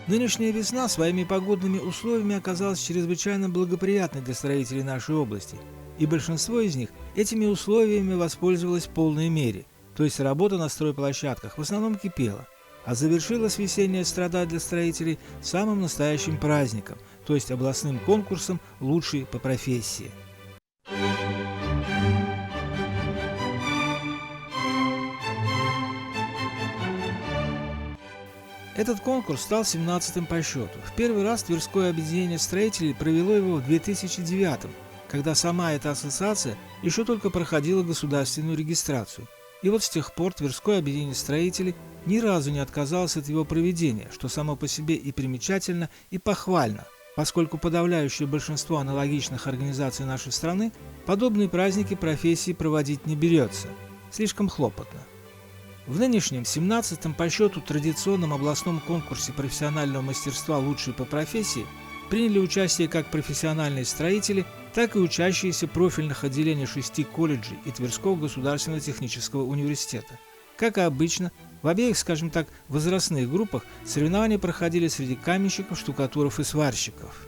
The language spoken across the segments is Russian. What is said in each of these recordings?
Нынешняя весна своими погодными условиями оказалась чрезвычайно благоприятной для строителей нашей области, и большинство из них этими условиями воспользовалось в полной мере, то есть работа на стройплощадках в основном кипела, а завершилась весенняя страда для строителей самым настоящим праздником, то есть областным конкурсом «Лучший по профессии». Этот конкурс стал 17-м по счету. В первый раз Тверское объединение строителей провело его в 2009-м, когда сама эта ассоциация еще только проходила государственную регистрацию. И вот с тех пор Тверское объединение строителей ни разу не отказалось от его проведения, что само по себе и примечательно, и похвально, поскольку подавляющее большинство аналогичных организаций нашей страны подобные праздники профессии проводить не берется. Слишком хлопотно. В нынешнем 17-м по счету традиционном областном конкурсе профессионального мастерства «Лучший по профессии» приняли участие как профессиональные строители, так и учащиеся профильных отделений 6 колледжей и Тверского государственного технического университета. Как и обычно, в обеих, скажем так, возрастных группах соревнования проходили среди каменщиков, штукатуров и сварщиков.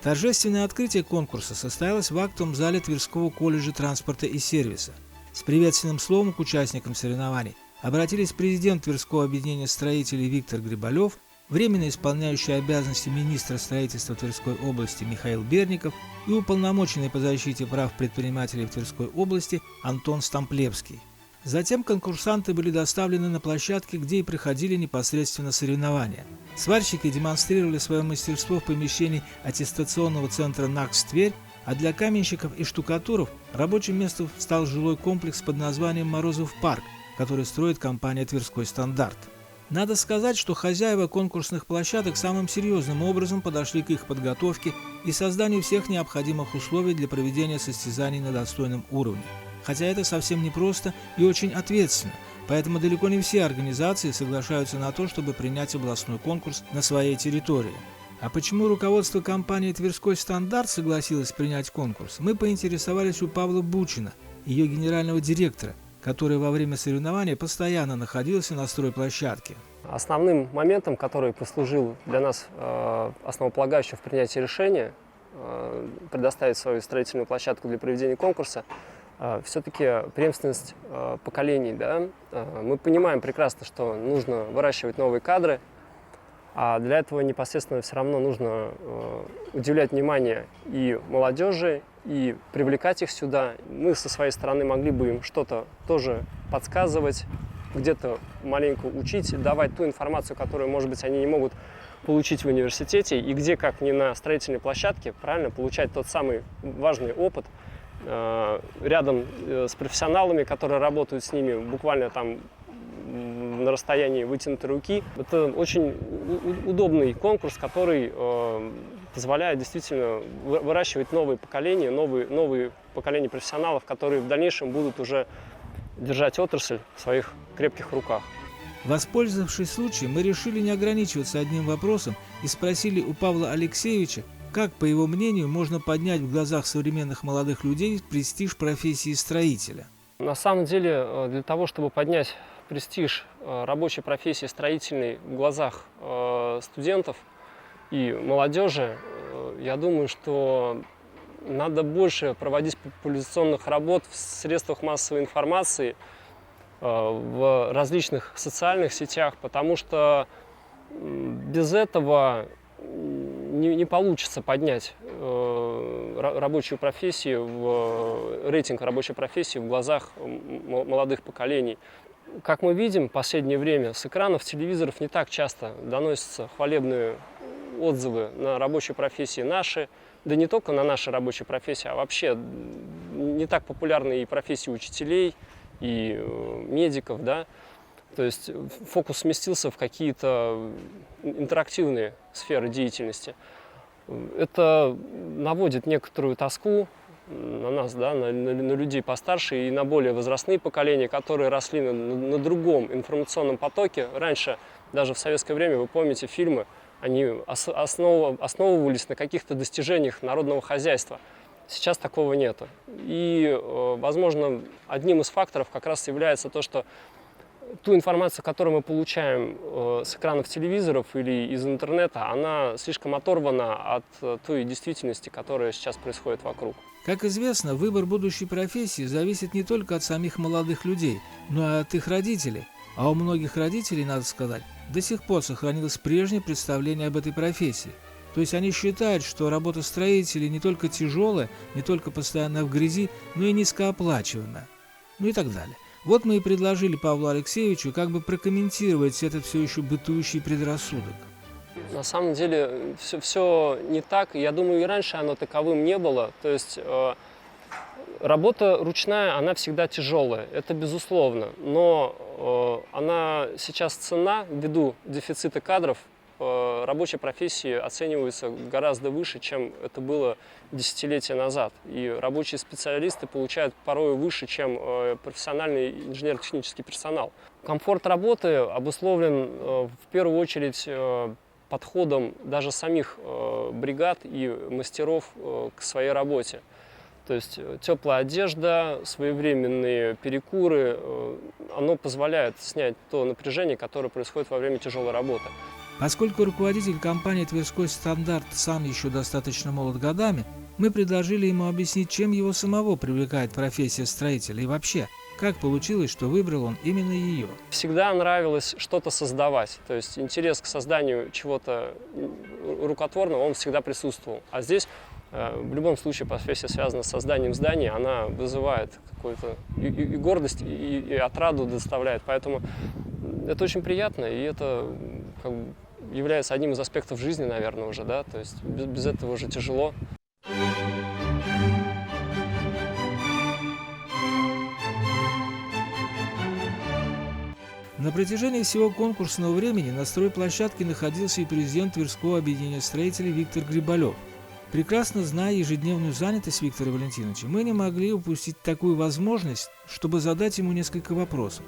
Торжественное открытие конкурса состоялось в актовом зале Тверского колледжа транспорта и сервиса. С приветственным словом к участникам соревнований обратились президент Тверского объединения строителей Виктор Грибалев, временно исполняющий обязанности министра строительства Тверской области Михаил Берников и уполномоченный по защите прав предпринимателей в Тверской области Антон Стамплевский. Затем конкурсанты были доставлены на площадки, где и проходили непосредственно соревнования. Сварщики демонстрировали свое мастерство в помещении аттестационного центра НАКС Тверь, а для каменщиков и штукатуров рабочим местом стал жилой комплекс под названием «Морозов парк», который строит компания «Тверской стандарт». Надо сказать, что хозяева конкурсных площадок самым серьезным образом подошли к их подготовке и созданию всех необходимых условий для проведения состязаний на достойном уровне. Хотя это совсем непросто и очень ответственно, поэтому далеко не все организации соглашаются на то, чтобы принять областной конкурс на своей территории. А почему руководство компании «Тверской стандарт» согласилось принять конкурс, мы поинтересовались у Павла Бучина, ее генерального директора, который во время соревнования постоянно находился на стройплощадке. Основным моментом, который послужил для нас основополагающим в принятии решения предоставить свою строительную площадку для проведения конкурса, все-таки преемственность поколений. Да? Мы понимаем прекрасно, что нужно выращивать новые кадры, а для этого непосредственно все равно нужно уделять внимание и молодежи, и привлекать их сюда. Мы со своей стороны могли бы им что-то тоже подсказывать, где-то маленько учить, давать ту информацию, которую, может быть, они не могут получить в университете, и где, как не на строительной площадке, правильно получать тот самый важный опыт рядом с профессионалами, которые работают с ними буквально там на расстоянии вытянутой руки. Это очень удобный конкурс, который позволяет действительно выращивать новые поколения, новые поколения профессионалов, которые в дальнейшем будут уже держать отрасль в своих крепких руках. Воспользовавшись случаем, мы решили не ограничиваться одним вопросом и спросили у Павла Алексеевича, как, по его мнению, можно поднять в глазах современных молодых людей престиж профессии строителя. На самом деле, для того, чтобы поднять престиж рабочей профессии строительной в глазах студентов и молодежи, я думаю, что надо больше проводить популяризационных работ в средствах массовой информации, в различных социальных сетях, потому что без этого не получится поднять рабочую профессию, рейтинг рабочей профессии в глазах молодых поколений. Как мы видим в последнее время, с экранов телевизоров не так часто доносятся хвалебные отзывы на рабочие профессии наши, да не только на наши рабочие профессии, а вообще не так популярны и профессии учителей, и медиков, да. То есть фокус сместился в какие-то интерактивные сферы деятельности. Это наводит некоторую тоску на нас, да, на людей постарше и на более возрастные поколения, которые росли на другом информационном потоке. Раньше, даже в советское время, вы помните фильмы, они основывались на каких-то достижениях народного хозяйства. Сейчас такого нет. И, возможно, одним из факторов как раз является то, что ту информацию, которую мы получаем с экранов телевизоров или из интернета, она слишком оторвана от той действительности, которая сейчас происходит вокруг. Как известно, выбор будущей профессии зависит не только от самих молодых людей, но и от их родителей. А у многих родителей, надо сказать, до сих пор сохранилось прежнее представление об этой профессии. То есть они считают, что работа строителей не только тяжелая, не только постоянно в грязи, но и низкооплачиваемая. Ну и так далее. Вот мы и предложили Павлу Алексеевичу как бы прокомментировать этот все еще бытующий предрассудок. На самом деле все не так. Я думаю, и раньше оно таковым не было. То есть работа ручная, она всегда тяжелая, это безусловно. Но она сейчас цена, ввиду дефицита кадров, рабочие профессии оцениваются гораздо выше, чем это было десятилетия назад. И рабочие специалисты получают порой выше, чем профессиональный инженерно-технический персонал. Комфорт работы обусловлен в первую очередь подходом даже самих бригад и мастеров к своей работе. То есть теплая одежда, своевременные перекуры, оно позволяет снять то напряжение, которое происходит во время тяжелой работы. Поскольку руководитель компании «Тверской стандарт» сам еще достаточно молод годами, мы предложили ему объяснить, чем его самого привлекает профессия строителя и вообще, как получилось, что выбрал он именно ее. Всегда нравилось что-то создавать, то есть интерес к созданию чего-то рукотворного, он всегда присутствовал. А здесь в любом случае профессия, связанная с созданием зданий, она вызывает какую-то и гордость, и отраду доставляет. Поэтому это очень приятно, и это как бы является одним из аспектов жизни, наверное, уже, да, то есть без этого уже тяжело. На протяжении всего конкурсного времени на стройплощадке находился и президент Тверского объединения строителей Виктор Грибалев. Прекрасно зная ежедневную занятость Виктора Валентиновича, мы не могли упустить такую возможность, чтобы задать ему несколько вопросов.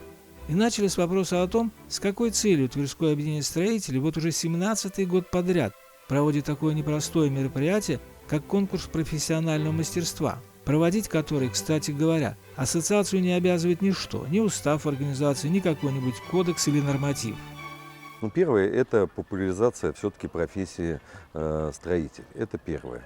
И начали с вопроса о том, с какой целью Тверское объединение строителей вот уже 17-й год подряд проводит такое непростое мероприятие, как конкурс профессионального мастерства, проводить который, кстати говоря, ассоциацию не обязывает ничто, ни устав организации, ни какой-нибудь кодекс или норматив. Ну, первое – это популяризация все-таки профессии строитель. Это первое.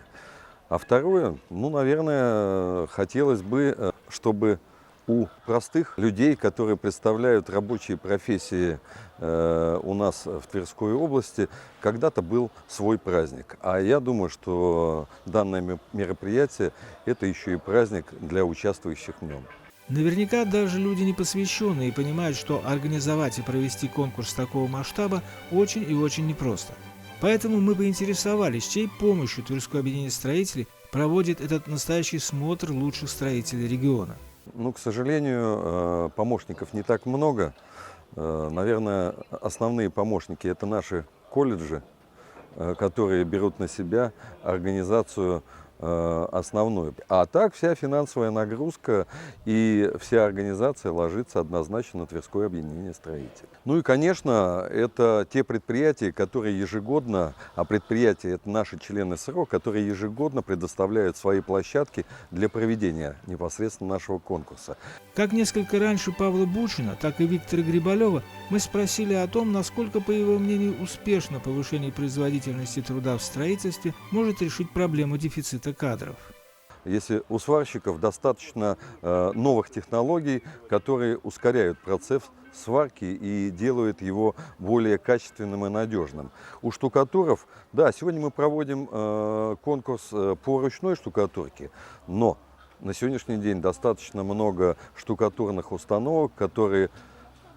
А второе, ну, наверное, хотелось бы, чтобы у простых людей, которые представляют рабочие профессии у нас в Тверской области, когда-то был свой праздник. А я думаю, что данное мероприятие – это еще и праздник для участвующих в нем. Наверняка даже люди непосвященные понимают, что организовать и провести конкурс такого масштаба очень и очень непросто. Поэтому мы поинтересовались, чьей помощью Тверское объединение строителей проводит этот настоящий смотр лучших строителей региона. Ну, к сожалению, помощников не так много. Наверное, основные помощники – это наши колледжи, которые берут на себя организацию основную. А так вся финансовая нагрузка и вся организация ложится однозначно на Тверское объединение строителей. Ну и, конечно, это те предприятия, которые ежегодно, а предприятия – это наши члены СРО, которые ежегодно предоставляют свои площадки для проведения непосредственно нашего конкурса. Как несколько раньше Павла Бучина, так и Виктора Грибалева мы спросили о том, насколько, по его мнению, успешно повышение производительности труда в строительстве может решить проблему дефицита кадров. Если у сварщиков достаточно новых технологий, которые ускоряют процесс сварки и делают его более качественным и надежным. У штукатуров, да, сегодня мы проводим конкурс по ручной штукатурке, но на сегодняшний день достаточно много штукатурных установок, которые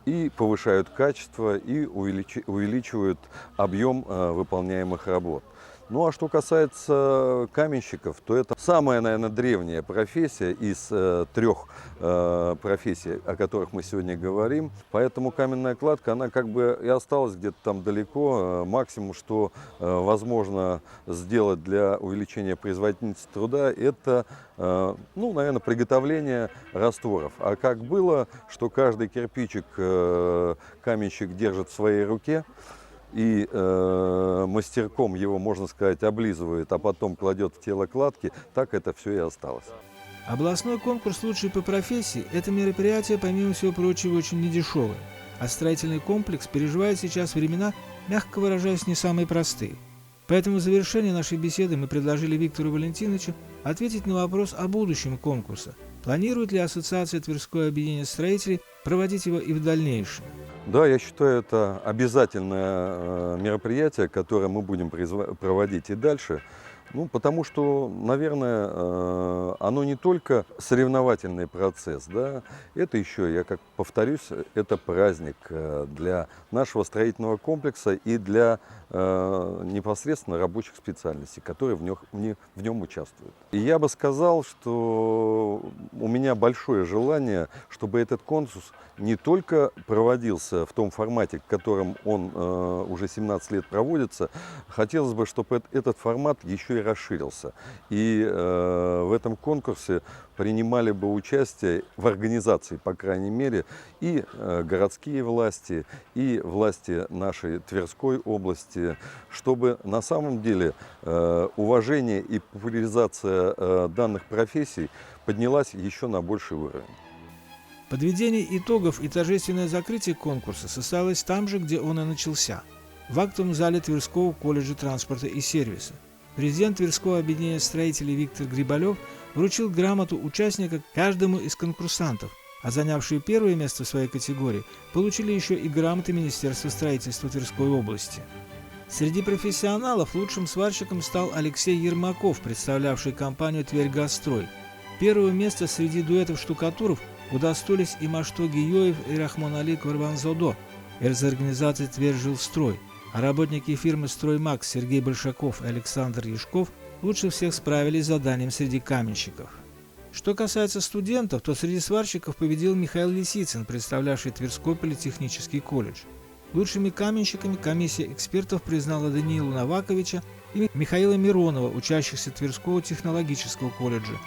и повышают качество, и увеличивают объем выполняемых работ. Ну а что касается каменщиков, то это самая, наверное, древняя профессия из трех профессий, о которых мы сегодня говорим. Поэтому каменная кладка, она как бы и осталась где-то там далеко. Максимум, что возможно сделать для увеличения производительности труда, это, ну, наверное, приготовление растворов. А как было, что каждый кирпичик каменщик держит в своей руке, и мастерком его, можно сказать, облизывает, а потом кладет в тело кладки, так это все и осталось. Областной конкурс «Лучший по профессии» – это мероприятие, помимо всего прочего, очень недешевое. а строительный комплекс переживает сейчас времена, мягко выражаясь, не самые простые. Поэтому в завершении нашей беседы мы предложили Виктору Валентиновичу ответить на вопрос о будущем конкурса. Планирует ли Ассоциация Тверское объединение строителей проводить его и в дальнейшем? Да, я считаю, это обязательное мероприятие, которое мы будем проводить и дальше. Ну, потому что, наверное, оно не только соревновательный процесс, да, это еще, я как повторюсь, это праздник для нашего строительного комплекса и для непосредственно рабочих специальностей, которые в нем участвуют. И я бы сказал, что у меня большое желание, чтобы этот конкурс не только проводился в том формате, в котором он уже 17 лет проводится, хотелось бы, чтобы этот формат еще и расширился. И в этом конкурсе принимали бы участие в организации, по крайней мере, и городские власти, и власти нашей Тверской области, чтобы на самом деле уважение и популяризация данных профессий поднялась еще на больший уровень. Подведение итогов и торжественное закрытие конкурса состоялось там же, где он и начался, в актовом зале Тверского колледжа транспорта и сервиса. Президент Тверского объединения строителей Виктор Грибалев вручил грамоту участника каждому из конкурсантов, а занявшие первое место в своей категории получили еще и грамоты Министерства строительства Тверской области. Среди профессионалов лучшим сварщиком стал Алексей Ермаков, представлявший компанию «Тверьгазстрой». Первое место среди дуэтов штукатуров удостоились и Машто Гиёев и Рахмонали Кварбанзодо из организации «Тверьжилстрой», а работники фирмы «Строймакс» Сергей Большаков и Александр Яшков лучше всех справились с заданием среди каменщиков. Что касается студентов, то среди сварщиков победил Михаил Лисицын, представлявший Тверской политехнический колледж. Лучшими каменщиками комиссия экспертов признала Даниила Новаковича и Михаила Миронова, учащихся Тверского технологического колледжа.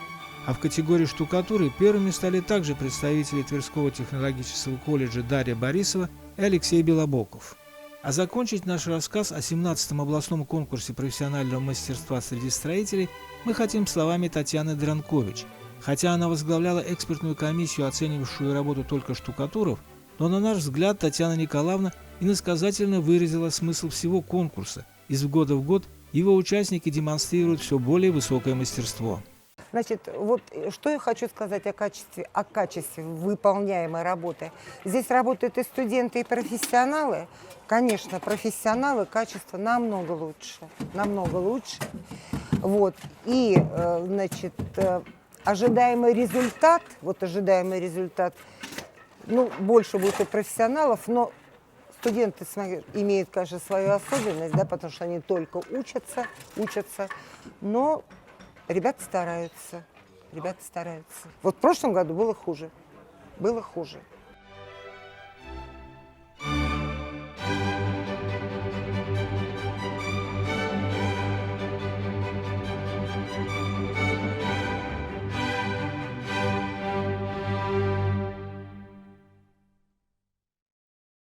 А в категории штукатуры первыми стали также представители Тверского технологического колледжа Дарья Борисова и Алексей Белобоков. А закончить наш рассказ о 17-м областном конкурсе профессионального мастерства среди строителей мы хотим словами Татьяны Дранкович. Хотя она возглавляла экспертную комиссию, оценивавшую работу только штукатуров, но, на наш взгляд, Татьяна Николаевна иносказательно выразила смысл всего конкурса. Из года в год его участники демонстрируют все более высокое мастерство. Значит, вот что я хочу сказать о качестве выполняемой работы. Здесь работают и студенты, и профессионалы. Конечно, профессионалы, качество намного лучше, намного лучше. Вот. И, значит, ожидаемый результат, ну, больше будет у профессионалов, но студенты имеют, конечно, свою особенность, да, потому что они только учатся, но ребята стараются. Вот в прошлом году было хуже.